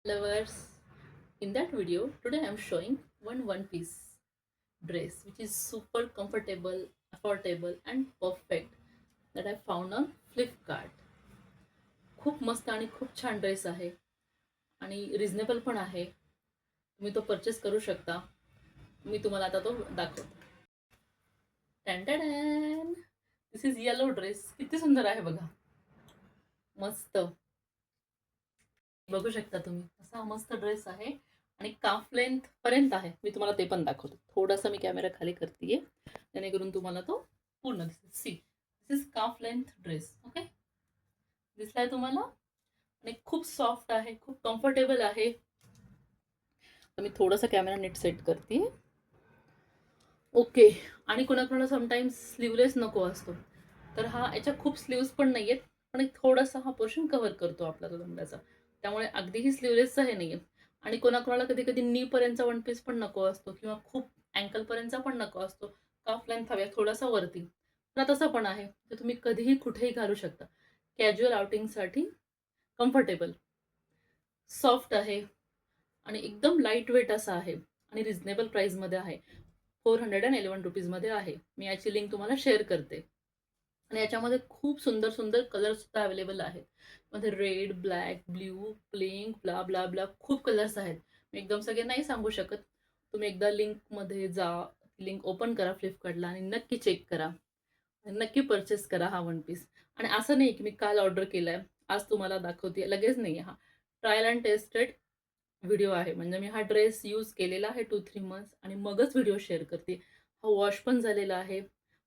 Lovers, in that video today I am showing one piece dress which is super comfortable, affordable and perfect that I found on Flipkart. खूप मस्त आणि खूप छान dress आहे आणि reasonable पण आहे. तुम्ही तो परचेस करू शकता. मी तुम्हाला आता तो दाखवतो. टॅन दिस इज येलो ड्रेस. किती सुंदर आहे बघा. मस्त बघू शकता तुम्ही. असा मस्त ड्रेस आहे आणि काफ लेंथ पर्यंत आहे. मी तुम्हाला ते पण दाखवतो. थोडासा मी कॅमेरा खाली करतेय जेणेकरून तुम्हाला तो पूर्ण दिसेल. See this is calf length dress. Okay, दिसलाय तुम्हाला आणि खूप सॉफ्ट आहे, खूप कम्फर्टेबल आहे. तर मी थोडासा कॅमेरा नीट सेट करते. ओके, आणि कोणाकोणाला समटाईम्स स्लीवलेस नको असतो, तर हा याच्या खूप स्लीव्स पण नाहीयेत, पण एक थोडासा हा पोर्शन कव्हर करतो आपला तो लंब्याचा. त्यामुळे अगदीही स्लीवलेसचा हे नाहीये. आणि कोणाकोणाला कधी कधी नी पर्यंतचा वन पीस पण नको असतो किंवा खूप अँकल पर्यंतचा पण नको असतो. काफ लेंथ हव्या थोडासा वरती, तर तसं पण आहे. तर तुम्ही कधीही कुठेही घालू शकता. कॅज्युअल आउटिंगसाठी कम्फर्टेबल, सॉफ्ट आहे आणि एकदम लाईट वेट असा आहे आणि रिझनेबल प्राईसमध्ये आहे. 411 रुपीजमध्ये आहे. मी याची लिंक तुम्हाला शेअर करते. आणि याच्यामध्ये खूप सुंदर सुंदर कलर सुद्धा अवेलेबल आहेत. मध्ये red, black, blue, pink, blah blah blah खूप कलर्स आहेत. मी एकदम सगळे नाही सांगू शकत. तुम्ही एकदा लिंकमध्ये जा, लिंक ओपन करा फ्लिपकार्टला आणि नक्की चेक करा. नक्की परचेस करा हा वन पीस. आणि असं नाही की मी काल ऑर्डर केलाय, आज तुम्हाला दाखवते, लगेच नाही. हा ट्रायल अँड टेस्टेड व्हिडिओ आहे. म्हणजे मी हा ड्रेस यूज केलेला आहे 2-3 मंथ्स आणि मगच व्हिडिओ शेअर करते. हा वॉश पण झालेला आहे.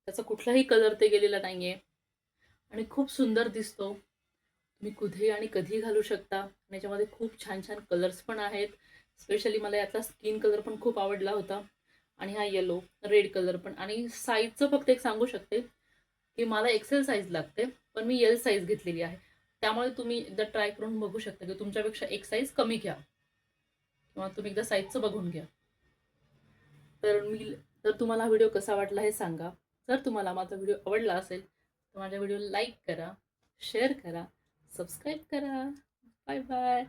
त्याचा कुठलाही कलर ते गेलेला नाहीये आणि खूप सुंदर दिसतो. तुम्ही कुठेही आणि कधीही घालू शकता. आणि याच्यामध्ये खूप छान छान कलर्स पण आहेत. स्पेशली मला यातला स्किन कलर पण खूप आवडला होता आणि हा येलो, रेड कलर पण. आणि साईजचं फक्त एक सांगू शकते की मला एक्सेल साईज लागते, पण मी एल साईज घेतलेली आहे. त्यामुळे तुम्ही एकदा ट्राय करून बघू शकता की तुमच्यापेक्षा एक साईज कमी घ्या किंवा तुम्ही एकदा साईजचं बघून घ्या. तर तुम्हाला हा व्हिडिओ कसा वाटला हे सांगा. जर तुम्हाला माझा व्हिडिओ आवडला असेल तर माझ्या व्हिडिओला लाईक करा, शेअर करा, सबस्क्राईब करा. Bye bye.